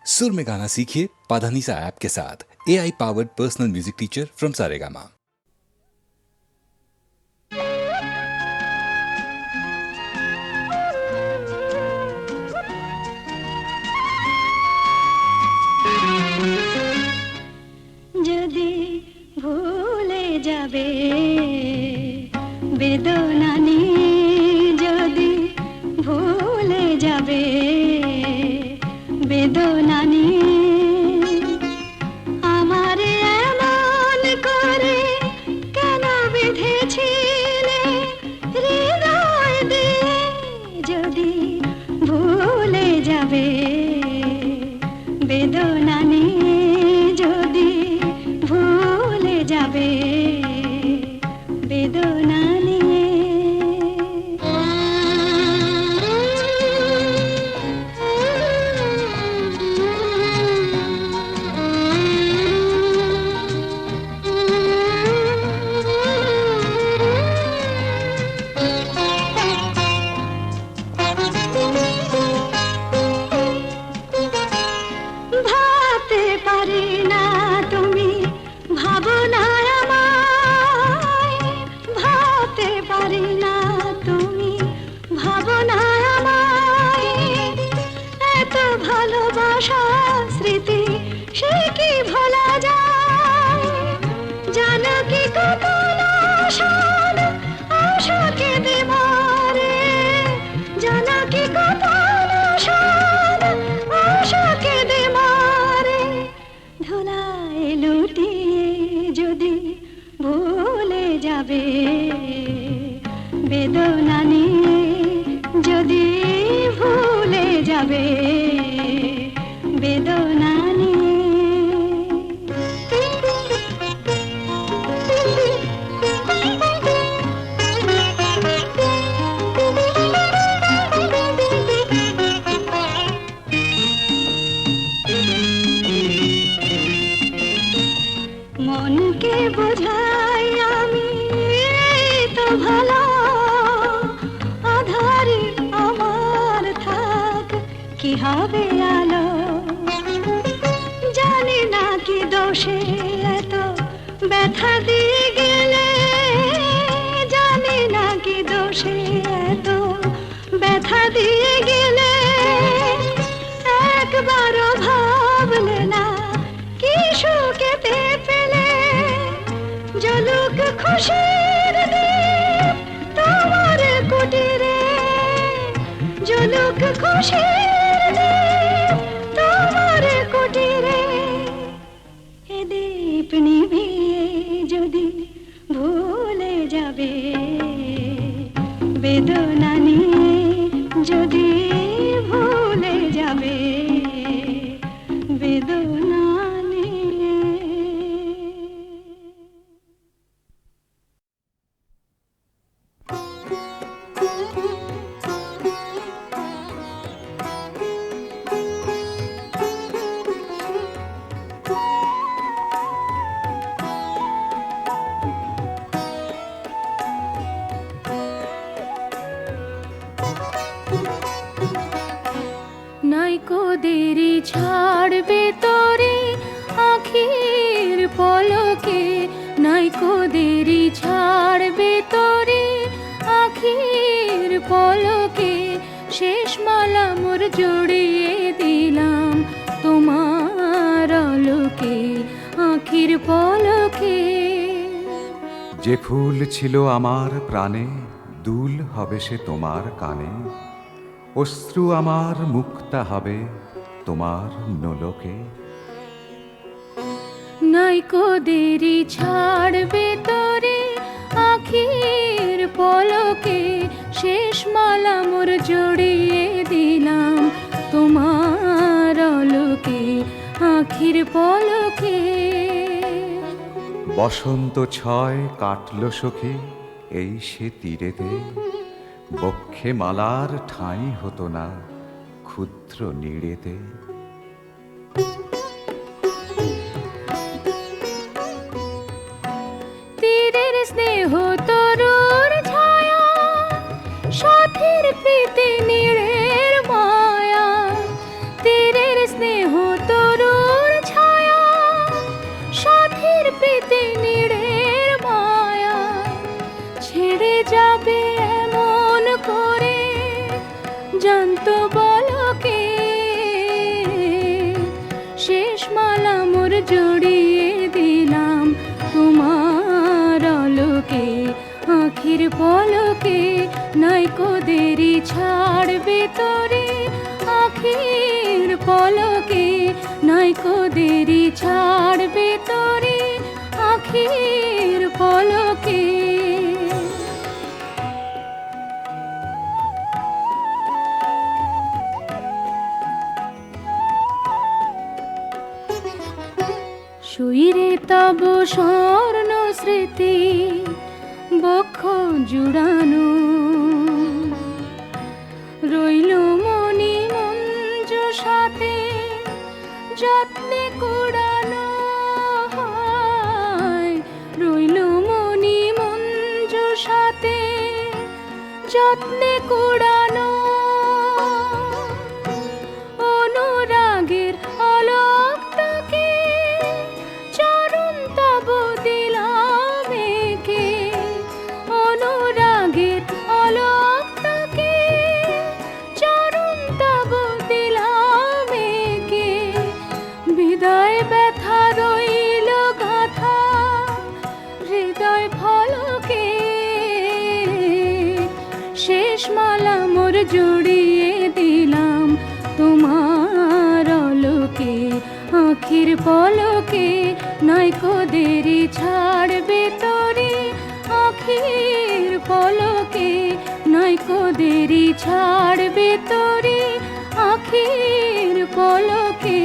सुर में गाना सीखिए पाधानीसा ऐप के साथ। AI powered personal music teacher from Saregama. যদি ভুলে যাবে বেদনানি, যদি ভুলে যাবে বেদনানি, আমার এমন করে কেন বেঁধেছিলে হৃদয় দিয়ে, যদি ভুলে যাবে বেদনানি, যদি ভুলে যাবে বেদনা নিয়ে। ভাবতে পারি না তুমি ভাবনা আমায়, ভাবতে পারি না তুমি ভাবনা আমায়, এত ভালোবাসা স্মৃতি সে কি ভোলা যায়, জানো কি কত আশার আশাকে দেবারে, জানো কি কত আশার আশাকে দেবারে, ধুলায় লুটিয়ে যদি ভুলে যাবে বেদনা নিয়ে, যদি ভুলে যাবে বেদনা নিয়ে। মনকে বোঝাই আমি তো ভালো, আধারে আমার থাক কি হবে আলো, জানি না কি দোষে এত ব্যথা দিয়ে গেলে, জানি না কি দোষে এত ব্যথা দিয়ে গেলে, একবারও ভাবলে না কি সুখেতে পেলে, জলুক খুশির দীপ তোমার কুটিরে, জলুক খুশির দীপ তোমার কুটিরে, এ দীপ নিভিয়ে যদি ভুলে যাবে বেদনা নিয়ে, যদি ভুলে যাবে বেদনা নিয়ে। নাইকো দেরি ছাড়বে তোরে আখির পলকে, নাইকো দেরি ছাড়বে তোরে আখির পলকে, শেষ মালা মোর জড়িয়ে দিলাম তোমার আলোকে, আখির পলকে। যে ফুল ছিল আমার প্রাণে দুল হবে সে তোমার কানে, অশ্রু আমার মুক্তা হবে তোমার নোলকে। নাইকো দেরি ছাড়বে তোরে আখির পলকে, শেষ মালা মোর জড়িয়ে দিলাম তোমার আলোকে, আখির পলকে। বসন্ত ছয় কাটল সখী এই সে তীরেতে, বক্ষে মালার ঠাঁই হতো না ক্ষুদ্র নীড়েতে। তীরের স্নেহ তরুর ছায়া, সাথীর প্রীতি নীড়ের মায়া, তীরের স্নেহ পলকে নাইকো দেরি ছাড়বে তোরে আখির পলকে নাইকো দেরি ছাড়বে তোরে আখির পলকে শুইরে তব স্বর্ণ স্মৃতি বক্ষ জুড়ানো রইল মনি মঞ্জ সাথে যত্নে কুড়ানো হয় রইল মনি মঞ্জ সাথে যত্নে কুড়ানো অনুরাগের অলক তাকে চরণ তব দিলাম একে অনুরাগের অলক তাকে চরণ তব দিলাম একে বিদায় ব্যথা রইল গাথা হৃদয় ফলকে শেষ মালা মোর জড়িয়ে দিলাম তোমার অলোকে আখির পলকে নাইকো দেরি ছাড়বে তোরে আখির পলকে নাইকো দেরি ছাড়বে তোরে আখির পলকে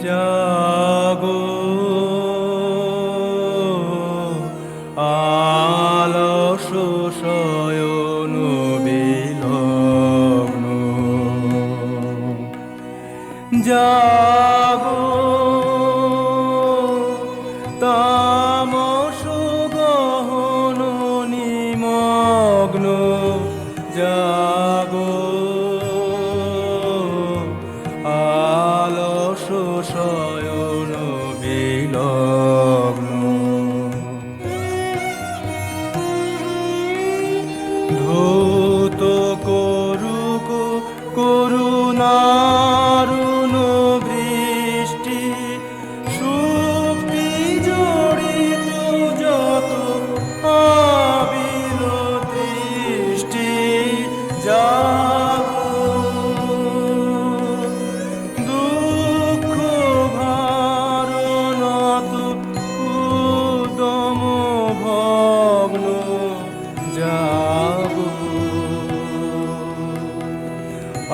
জাগো আলস শয়ন বিলগ্ন জাগো তামস গহন নিমগ্ন জাগো আলস শয়ন বিলগ্ন ধূত করুক করুণারুণ বৃষ্টি সুক্তি জড়িত যত আবিল দৃষ্টি জাগো দুঃখ ভারণত উদম ভগ্ন জাগো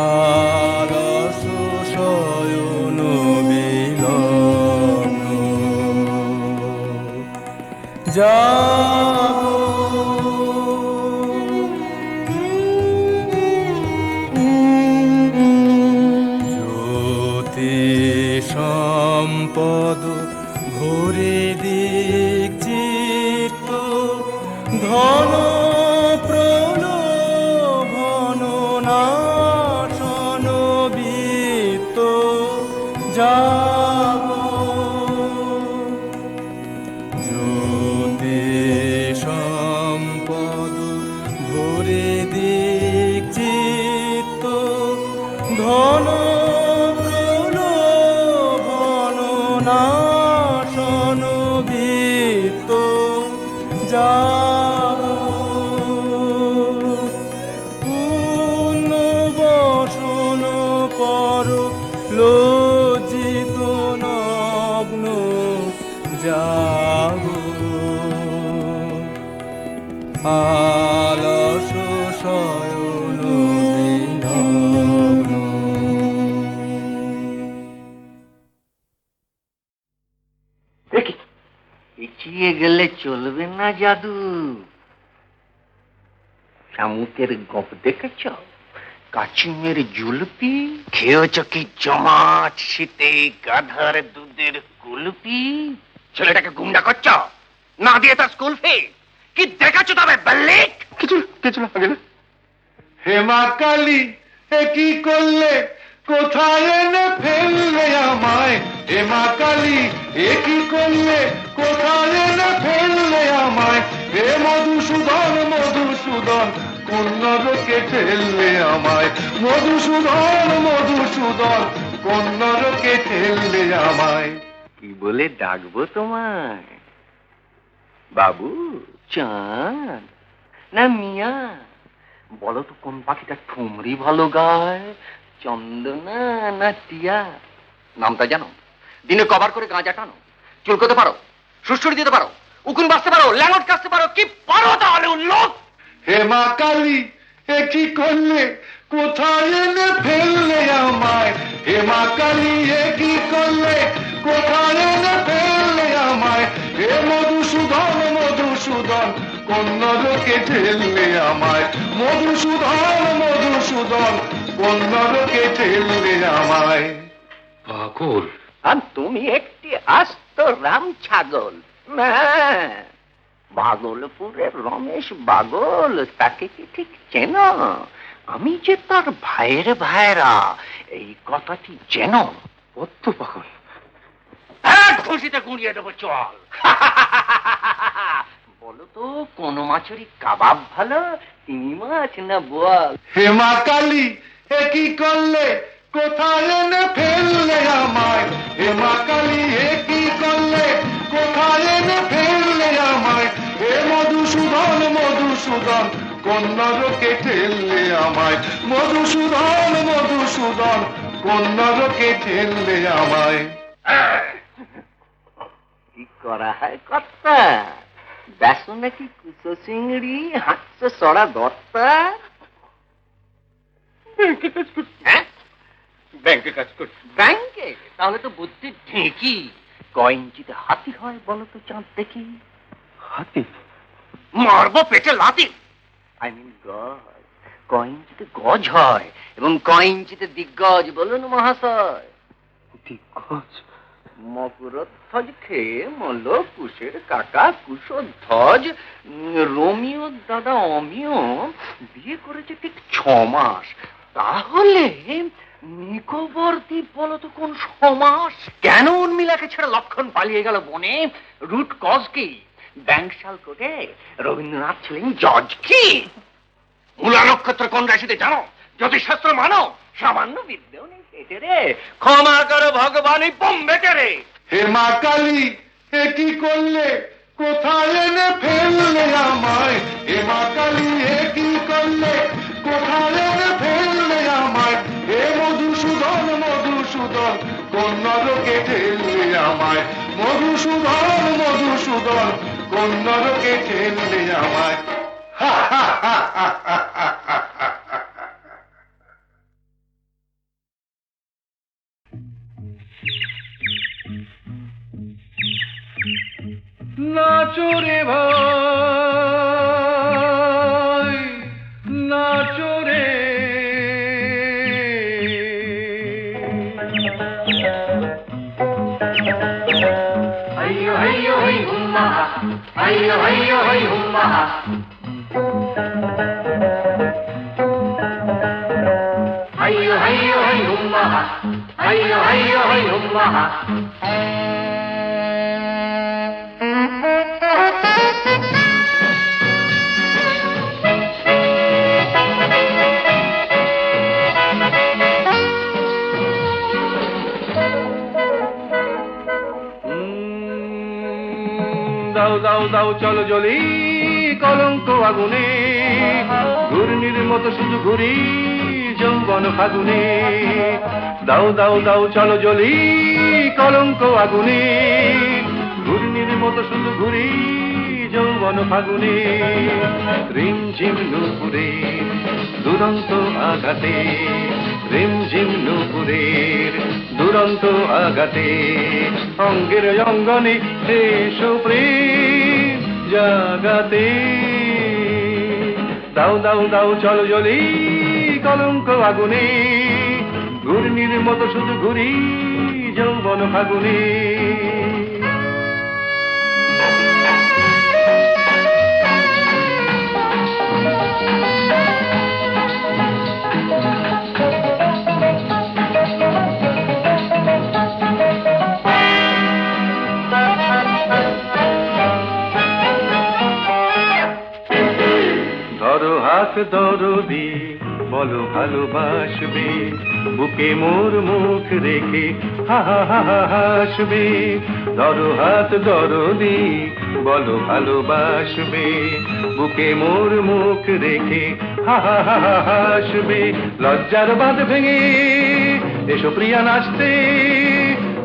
আলস শয়ন বিলগ্ন জাগো জ্যোতি সম্পদ ঘুরে দিক চিত্ত ধন প্রলোভন নাশন বিত্ত জাগো জ্যোতি সম্পদ ঘুরে দিক চিত্ত ধন প্রলোভন নাশন বিত্ত জাগো পূর্ণ বসন পর লজ্জিত নগ্ন জাগো আলস শয়ন বিলগ্ন পিছিয়ে গেলে চলবে না জাদু শামুকের গপ দেখেছ কাচিমের জুলপি খেয়েছ কি জমাট শীতে গাধার দুধের কুলপি ছেলেটাকে গুন্ডা করছ না দিয়ে তার স্কুল ফি কি দেখাচ্ছ তবে বল্লিক কিছু না গেলে হেমা কালী এ কি করলে কোথায় এনে ফেললে আমায় হে মা কালী এ কি করলে কোথায় এনে ফেললে আমায় হে মধুসূদন মধুসূদন কোন নরকে ঠেললে আমায় মধুসূদন মধুসূদন কোন নরকে ঠেললে আমায়। কি বলে ডাকবো তোমায়? বাবু, চাঁদ না মিয়া? বলো তো কোন পাখিটা ঠুমরি ভালো গায়, চন্দনা না টিয়া? নামটা জানো? দিনে কভার করে গাঁজা টানো, চুলকোতে পারো, সুশ্রুড়ি দিতে পারো, উকুন বাঁচতে পারো, ল্যাঙ্গট কাটতে পারো, কি পারো তাহলে উল্লোক? হে মা কালী এ কি করলে কোথায় এনে ফেললে আমায় হে মা কালী এ কি করলে কোথায় এনে ফেললে আমায় হে মধুসূদন মধুসূদন কোন নরকে ঠেললে আমায় মধুসূদন মধুসূদন কোন নরকে ঠেললে আমায়। পাগল? আর তুমি একটি আস্ত রাম ছাগল না? ভাগলপুরের রমেশ বাগল, তাকে কি ঠিক চেনো? আমি যে তার ভাইয়ের ভাইরা, এই কথাটি যেন। কত পাগল! এক খুশিতে গুঁড়িয়ে দেবো, চল। বলো তো কোন মাছেরই কাবাব ভালো, চিংড়ি মাছ না বোয়াল? হে মা কালী এ কি করলে কোথায় এনে ফেললে আমায় হে মা কালী এ কি করলে কোথায় এনে ফেললে আমায় হে মধুসূদন মধুসূদন কোন নরকে ঠেললে আমায় মধুসূদন মধুসূদন কোন নরকে ঠেললে আমায়। কি করা হয় কর্তা? বেসো নাকি কুচো চিংড়ি, হাঁটছে সরা দত্তা? ব্যাংকে কাজ করছি। হ্যাঁ, ব্যাংকে কাজ করছি। ব্যাংকে? তাহলে তো বুদ্ধি ঢেঁকি। কয় ইঞ্চিতে হাতি হয় বলো তো চাঁদ দেখি? হাতি? মারবো পেটে লাথি। আই মিন গজ। কয় ইঞ্চিতে গজ হয় এবং কয় ইঞ্চিতে দিগ্গজ বলুন মহাশয়? দিগ্গজ? মকরধ্বজ খেয়ে মল্ল কুশের কাকা কুশধ্বজ রোমিও দাদা অমিয় বিয়ে করেছে ঠিক 6 মাস। তাহলে নিকোবর দ্বীপ বলো তো কোন সমাস? কেন উর্মিলাকে ছেড়ে লক্ষণ পালিয়ে গেল বনে? রুট কজ কি? ব্যাংকশাল কোটে রবীন্দ্রনাথ ছিলেন জজ কি? মূলা নক্ষত্র কোন রাশিতে জানো? জ্যোতিষশাস্ত্র মানো? সামান্য বিদ্যেও নেই পেটে রে। ক্ষমা করো ভগবানই বোম্বেতে রে। হে মা কালী এ কি করলে কোথায় এনে ফেললে আমায় হে মা কালী এ কি করলে কোথায় এনে ফেললে আমায় হে মধুসূদন মধুসূদন কোন নরকে ঠেললে আমায় মধুসূদন মধুসূদন কোন নরকে ঠেললে আমায়। নাচো রে ভাই, নাচো রে। hayyo hayyo hay humma hayyo hayyo hay humma hayyo hayyo hay humma hayyo hayyo hay humma দাও দাও দাও চলো জলি কলঙ্ক আগুনে ঘূর্ণির মতো শুধু ঘুরি যৌবন ফাগুনে দাও দাও দাও চলো জলি কলঙ্ক আগুনে ঘূর্ণির মতো শুধু ঘুরি যৌবন ফাগুনে রিমঝিম নুপুরে দুরন্ত আঘাতে রিমঝিম নুপুরের দুরন্ত আঘাতে অঙ্গের অঙ্গনে এসো প্রেম জাগাতে দাও দাও দাও চলো জলি কলঙ্ক আগুনে ঘূর্ণির মতো শুধু ঘুরি যৌবন ফাগুনে দরদি বলো ভালোবাসবে, বুকে মোর মুখ রেখে হা হা হা হা হাসবে। ধরো হাত দরদি বলো ভালোবাসবে, বুকে মোর মুখ রেখে হা হা হা হা হাসবে। লজ্জার বাঁধ ভেঙে এসো প্রিয়া নাচতে,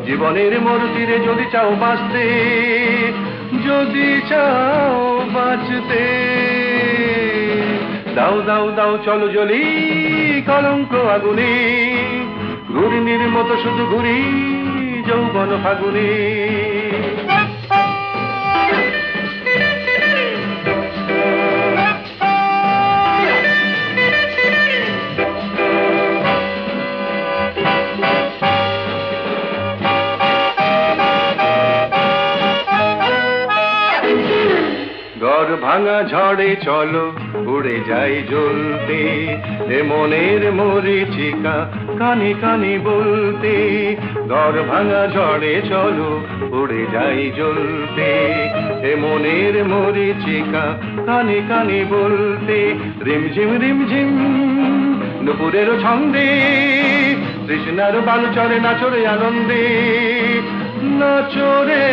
জীবনের মোর তীরে যদি চাও বাঁচতে, যদি চাও বাঁচতে। দাও দাও দাও চলো জ্বলি কলঙ্ক আগুনে, ঘূর্ণির মতো শুধু ঘুরি যৌবন ফাগুনে। ঘর ভাঙা ঝড়ে চলো উড়ে যাই জ্বলতে, এ মনের মরিচিকা কানে কানে বলতে। ঘর ভাঙা ঝড়ে চলো উড়ে যাই জ্বলতে, এ মনের মরিচিকা কানে কানে বলতে। রিমঝিম রিমঝিম নুপুরের ছন্দে, তৃষ্ণার বালু চড়ে নাচরে আনন্দে, নাচরে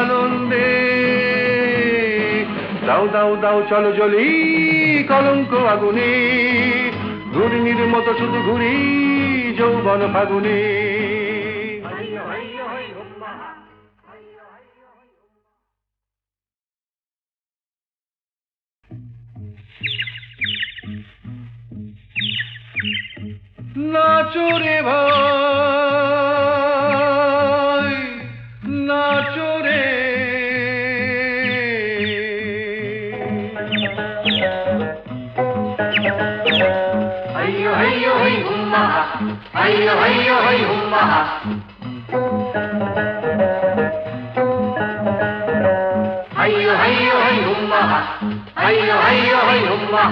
আনন্দে। দাও দাও দাও চলো জ্বলি কলঙ্ক আগুনে, ঘূর্ণির মতো শুধু ঘুরি যৌবন ফাগুনে। নাচরে ভাই নাচরে, hayyo hayyo hey humma, hayyo hayyo hey humma, hayyo hayyo hey humma, hayyo hayyo hey humma.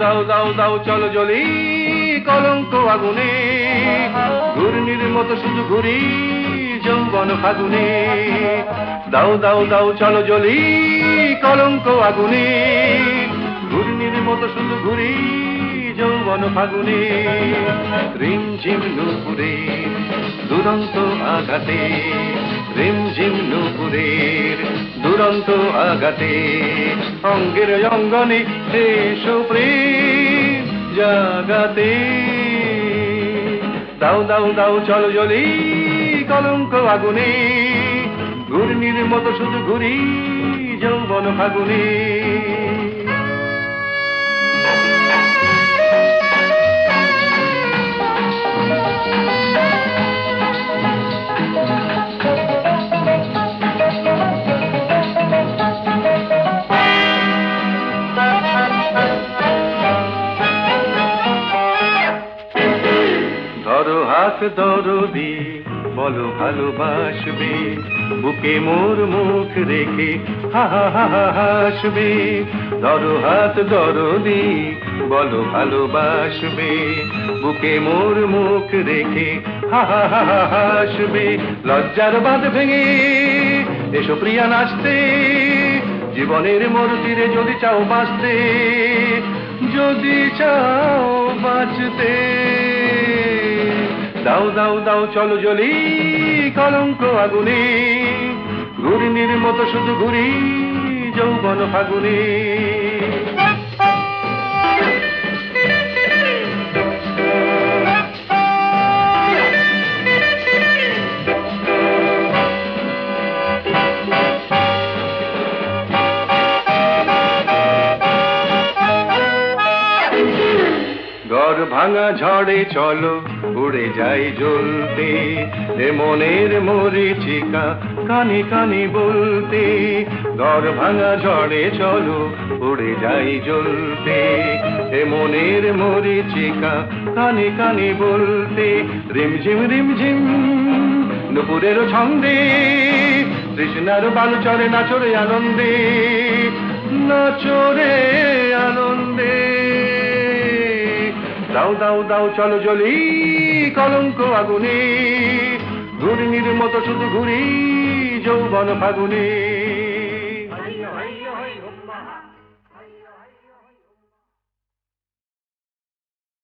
দাও দাও দাও চলো জ্বলি কলঙ্ক আগুনে, ঘূর্ণির মতো শুধু ঘুরি যৌবন ফাগুনে। দাও দাও দাও চলো জ্বলি কলঙ্ক আগুনে, ঘূর্ণির মতো শুধু ঘুরি যৌবন ফাগুনে। রিমঝিম নুপুরের দুরন্ত আঘাতে, রিমঝিম নুপুরের দুরন্ত আঘাতে, অঙ্গের অঙ্গনে এসো প্রেম জাগাতে। দাও দাও দাও চলো জ্বলি কলঙ্ক আগুনে, ঘূর্ণির মতো শুধু ঘুরি যৌবন ফাগুনে। ধরো হাত দরদি বলো ভালোবাসবে, বুকে মোর মুখ রেখে হা হা হা হা হাসবে। ধরো হাত দরদি বলো ভালোবাসবে, বুকে মোর মুখ রেখে হা হা হা হা হাসবে। লজ্জার বাঁধ ভেঙে এসো প্রিয়া নাচতে, জীবনের মোর তীরে যদি চাও বাঁচতে, যদি চাও বাঁচতে। দাও দাও দাও চলো জ্বলি কলঙ্ক আগুনে, ঘূর্ণির মতো শুধু ঘুরি যৌবন ফাগুনে। ঘর ভাঙা ঝড়ে চলো উড়ে যাই জ্বলতে, এ মনের মরিচিকা কানে কানে বলতে। ঘর ভাঙা ঝড়ে চলো উড়ে যাই জ্বলতে, এ মনের মরিচিকা কানে কানে বলতে। রিমঝিম রিমঝিম নুপুরের ছন্দে, তৃষ্ণার বালু চড়ে নাচরে আনন্দে, নাচরে আনন্দে। দাও দাও দাও চলো জলি কলঙ্ক আগুনে, ঘূর্ণির মতো শুধু ঘুরি যৌবন ফাগুনে।